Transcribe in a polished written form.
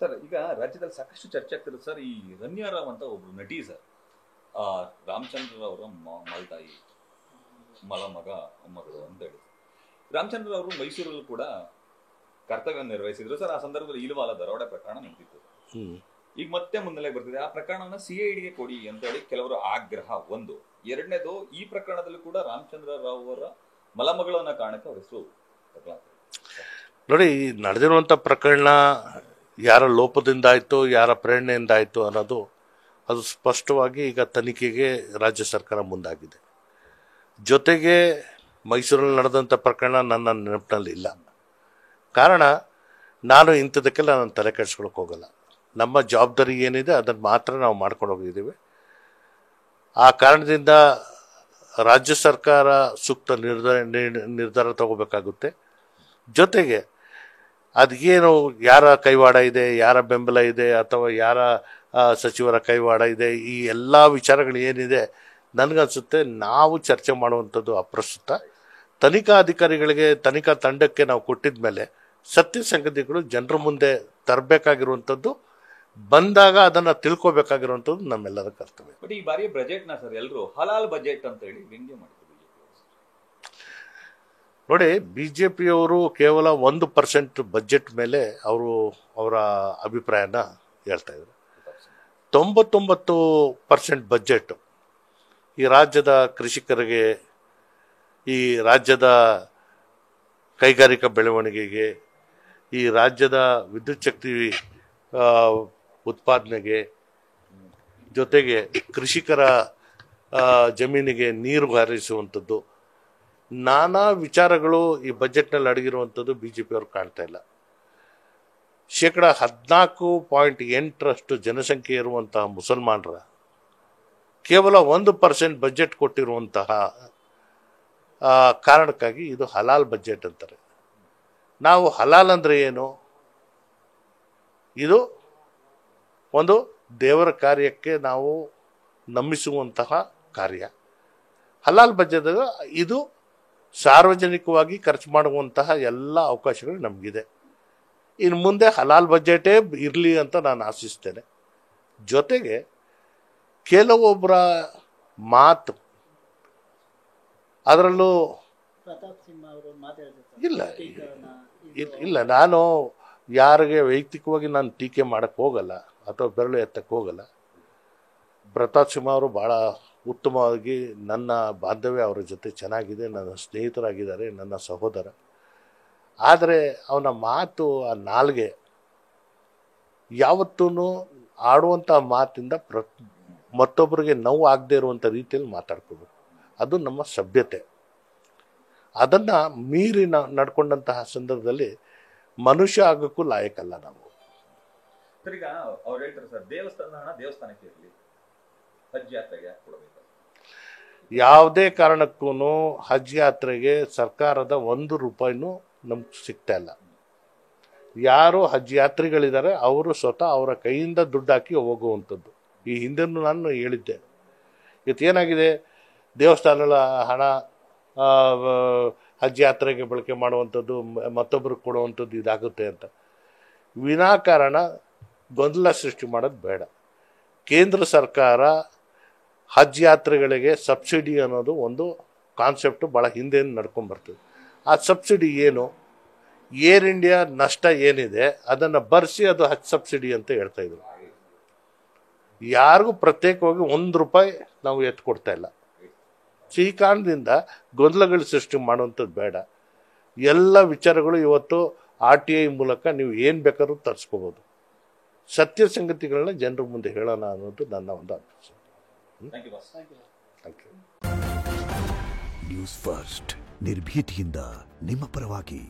Sir, ಈಗ ರಾಜ್ಯದಲ್ಲಿ ಸಾಕಷ್ಟು ಚರ್ಚೆ ಆಗ್ತಿರೋದು ಸರ್, ಈ ರಮ್ಯಾ ರಾವ್ ಅಂತ ಒಬ್ರು ನಟಿ ಸರ್, ರಾಮಚಂದ್ರ ಅವರ ಮಲ್ತಾಯಿ ಮಲಮಗ ಮಗಳು ಅಂತ ಹೇಳಿ ರಾಮಚಂದ್ರ ಅವರು ಮೈಸೂರಲ್ಲಿ ಕೂಡ ಕರ್ತವ್ಯ ನಿರ್ವಹಿಸಿದ್ರು ಸರ್. ಆ ಸಂದರ್ಭದಲ್ಲಿ ಇಲ್ವಾಲ ದರೋಡೆ ಪ್ರಕರಣ ನಡೆದಿತ್ತು. ಈಗ ಮತ್ತೆ ಮುನ್ನೆಲೆಗೆ ಬರ್ತಿದೆ. ಆ ಪ್ರಕರಣವನ್ನ CIDಗೆ ಕೊಡಿ ಅಂತ ಹೇಳಿ ಕೆಲವರು ಆಗ್ರಹ. ಒಂದು. ಎರಡನೇದು, ಈ ಪ್ರಕರಣದಲ್ಲಿ ಕೂಡ ರಾಮಚಂದ್ರ ರಾವ್ ಅವರ ಮಲಮಗಳನ್ನ ಕಾರಣಕ್ಕೆ ಅವ್ರ ಹೆಸರು ನೋಡಿ. ನಡೆದಿರುವಂಥ ಪ್ರಕರಣ ಯಾರ ಲೋಪದಿಂದ ಆಯಿತು, ಯಾರ ಪ್ರೇರಣೆಯಿಂದ ಆಯಿತು ಅನ್ನೋದು ಅದು ಸ್ಪಷ್ಟವಾಗಿ ಈಗ ತನಿಖೆಗೆ ರಾಜ್ಯ ಸರ್ಕಾರ ಮುಂದಾಗಿದೆ. ಜೊತೆಗೆ ಮೈಸೂರಲ್ಲಿ ನಡೆದಂಥ ಪ್ರಕರಣ ನನ್ನ ನೆನಪಿನಲ್ಲಿ ಇಲ್ಲ. ಕಾರಣ, ನಾನು ಇಂಥದಕ್ಕೆಲ್ಲ ನಾನು ತಲೆ ಕೆಡಿಸ್ಕೊಳಕ್ಕೆ ಹೋಗಲ್ಲ. ನಮ್ಮ ಜವಾಬ್ದಾರಿ ಏನಿದೆ ಅದನ್ನು ಮಾತ್ರ ನಾವು ಮಾಡ್ಕೊಂಡು ಹೋಗಿದ್ದೀವಿ. ಆ ಕಾರಣದಿಂದ ರಾಜ್ಯ ಸರ್ಕಾರ ಸೂಕ್ತ ನಿರ್ಧಾರ ತಗೋಬೇಕಾಗುತ್ತೆ. ಜೊತೆಗೆ ಅದೇನು ಯಾರ ಕೈವಾಡ ಇದೆ, ಯಾರ ಬೆಂಬಲ ಇದೆ, ಅಥವಾ ಯಾರ ಸಚಿವರ ಕೈವಾಡ ಇದೆ, ಈ ಎಲ್ಲ ವಿಚಾರಗಳು ಏನಿದೆ ನನಗನ್ಸುತ್ತೆ ನಾವು ಚರ್ಚೆ ಮಾಡುವಂಥದ್ದು ಅಪ್ರಸ್ತುತ. ತನಿಖಾ ಅಧಿಕಾರಿಗಳಿಗೆ, ತನಿಖಾ ತಂಡಕ್ಕೆ ನಾವು ಕೊಟ್ಟಿದ ಮೇಲೆ ಸತ್ಯ ಸಂಗತಿಗಳು ಜನರ ಮುಂದೆ ತರಬೇಕಾಗಿರುವಂಥದ್ದು, ಬಂದಾಗ ಅದನ್ನು ತಿಳ್ಕೊಬೇಕಾಗಿರುವಂಥದ್ದು ನಮ್ಮೆಲ್ಲರ ಕರ್ತವ್ಯ. ಬಟ್ ಈ ಬಾರಿ ಬಜೆಟ್ನ ಸರ್ ಎಲ್ಲರೂ ಹಲಾಲ್ ಬಜೆಟ್ ಅಂತ ಹೇಳಿ ವ್ಯಂಗ್ಯ ಮಾಡಿದ್ರು. ನೋಡಿ, BJPಯವರು ಕೇವಲ 1% ಬಜೆಟ್ ಮೇಲೆ ಅವರ ಅಭಿಪ್ರಾಯನ ಹೇಳ್ತಾ ಇದ್ದಾರೆ. 99% ಬಜೆಟ್ ಈ ರಾಜ್ಯದ ಕೃಷಿಕರಿಗೆ, ಈ ರಾಜ್ಯದ ಕೈಗಾರಿಕಾ ಬೆಳವಣಿಗೆಗೆ, ಈ ರಾಜ್ಯದ ವಿದ್ಯುತ್ ಶಕ್ತಿ ಉತ್ಪಾದನೆಗೆ, ಜೊತೆಗೆ ಕೃಷಿಕರ ಜಮೀನಿಗೆ ನೀರು ಹಾರಿಸುವಂಥದ್ದು, ನಾನಾ ವಿಚಾರಗಳು ಈ ಬಜೆಟ್ನಲ್ಲಿ ಅಡಗಿರುವಂಥದ್ದು BJPಯವ್ರು ಕಾಣ್ತಾ ಇಲ್ಲ. 14.8% ಜನಸಂಖ್ಯೆ ಇರುವಂತಹ ಮುಸಲ್ಮಾನರ ಕೇವಲ 1% ಬಜೆಟ್ ಕೊಟ್ಟಿರುವಂತಹ ಕಾರಣಕ್ಕಾಗಿ ಇದು ಹಲಾಲ್ ಬಜೆಟ್ ಅಂತಾರೆ. ನಾವು ಹಲಾಲ್ ಅಂದರೆ ಏನು? ಇದು ಒಂದು ದೇವರ ಕಾರ್ಯಕ್ಕೆ ನಾವು ನಂಬಿಸುವಂತಹ ಕಾರ್ಯ. ಹಲಾಲ್ ಬಜೆಟ್ ಇದು ಸಾರ್ವಜನಿಕವಾಗಿ ಖರ್ಚು ಮಾಡುವಂತಹ ಎಲ್ಲ ಅವಕಾಶಗಳು ನಮಗಿದೆ. ಇನ್ನು ಮುಂದೆ ಹಲಾಲ್ ಬಜೆಟೇ ಇರಲಿ ಅಂತ ನಾನು ಆಶಿಸ್ತೇನೆ. ಜೊತೆಗೆ ಕೆಲವೊಬ್ಬರ ಮಾತು, ಅದರಲ್ಲೂ ಇಲ್ಲ, ನಾನು ಯಾರಿಗೆ ವೈಯಕ್ತಿಕವಾಗಿ ನಾನು ಟೀಕೆ ಮಾಡಕ್ಕೆ ಹೋಗಲ್ಲ ಅಥವಾ ಬೆರಳು ಎತ್ತಕ್ಕೆ ಹೋಗಲ್ಲ. ಪ್ರತಾಪ್ ಸಿಂಹ ಅವರು ಭಾಳ ಉತ್ತಮವಾಗಿ, ನನ್ನ ಬಾಂಧವ್ಯ ಅವರ ಜೊತೆ ಚೆನ್ನಾಗಿದೆ, ನನ್ನ ಸ್ನೇಹಿತರಾಗಿದ್ದಾರೆ, ನನ್ನ ಸಹೋದರ. ಆದರೆ ಅವನ ಮಾತು, ಆ ನಾಲ್ಗೆ ಯಾವತ್ತೂ ಆಡುವಂಥ ಮಾತಿಂದ ಮತ್ತೊಬ್ಬರಿಗೆ ನೋವು ಆಗದೆ ಇರುವಂಥ ರೀತಿಯಲ್ಲಿ ಮಾತಾಡ್ಕೋಬೇಕು. ಅದು ನಮ್ಮ ಸಭ್ಯತೆ. ಅದನ್ನು ಮೀರಿ ನಡ್ಕೊಂಡಂತಹ ಸಂದರ್ಭದಲ್ಲಿ ಮನುಷ್ಯ ಆಗೋಕ್ಕೂ ಲಾಯಕಲ್ಲ ನಾವು. ಈಗ ಅವ್ರು ಹೇಳ್ತಾರೆ ಸರ್, ದೇವಸ್ಥಾನ ಹಣ ದೇವಸ್ಥಾನಕ್ಕೆ ಇರಲಿ, ಹಜ್ ಯಾತ್ರೆಗೆ ಕೊಡಬೇಕು. ಯಾವುದೇ ಕಾರಣಕ್ಕೂ ಹಜ್ ಯಾತ್ರೆಗೆ ಸರ್ಕಾರದ 1 ರೂಪಾಯಿನೂ ನಮ್ಗೆ ಸಿಗ್ತಾ ಇಲ್ಲ. ಯಾರು ಹಜ್ ಯಾತ್ರಿಗಳಿದ್ದಾರೆ ಅವರು ಸ್ವತಃ ಅವರ ಕೈಯಿಂದ ದುಡ್ಡು ಹಾಕಿ ಹೋಗುವಂಥದ್ದು. ಈ ಹಿಂದೆನೂ ನಾನು ಹೇಳಿದ್ದೆ. ಏನಾಗಿದೆ, ದೇವಸ್ಥಾನದ ಹಣ ಹಜ್ ಯಾತ್ರೆಗೆ ಬಳಕೆ ಮಾಡುವಂಥದ್ದು, ಮತ್ತೊಬ್ಬರಿಗೆ ಕೊಡುವಂಥದ್ದು ಇದಾಗುತ್ತೆ ಅಂತ ವಿನಾಕಾರಣ ಗೊಂದಲ ಸೃಷ್ಟಿ ಮಾಡೋದು ಬೇಡ. ಕೇಂದ್ರ ಸರ್ಕಾರ ಹಜ್ ಯಾತ್ರೆಗಳಿಗೆ ಸಬ್ಸಿಡಿ ಅನ್ನೋದು ಒಂದು ಕಾನ್ಸೆಪ್ಟು ಭಾಳ ಹಿಂದೆ ನಡ್ಕೊಂಡ್ಬರ್ತದೆ. ಆ ಸಬ್ಸಿಡಿ ಏನು, ಏರ್ ಇಂಡಿಯಾ ನಷ್ಟ ಏನಿದೆ ಅದನ್ನು ಬರೆಸಿ ಅದು ಹಜ್ ಸಬ್ಸಿಡಿ ಅಂತ ಹೇಳ್ತಾಯಿದ್ರು. ಯಾರಿಗೂ ಪ್ರತ್ಯೇಕವಾಗಿ 1 ರೂಪಾಯಿ ನಾವು ಎತ್ಕೊಡ್ತಾ ಇಲ್ಲ. ಈ ಕಾರಣದಿಂದ ಗೊಂದಲಗಳು ಸೃಷ್ಟಿ ಮಾಡುವಂಥದ್ದು ಬೇಡ. ಎಲ್ಲ ವಿಚಾರಗಳು ಇವತ್ತು RTI ಮೂಲಕ ನೀವು ಏನು ಬೇಕಾದ್ರೂ ತರಿಸ್ಕೋಬೋದು. ಸತ್ಯ ಸಂಗತಿಗಳನ್ನ ಜನರ ಮುಂದೆ ಹೇಳೋಣ ಅನ್ನೋದು ನನ್ನ ಒಂದು ಅಭ್ಯಾಸ. Thank you. ನ್ಯೂಸ್ ಫಸ್ಟ್, ನಿರ್ಭೀತಿಯಿಂದ ನಿಮ್ಮ ಪರವಾಗಿ.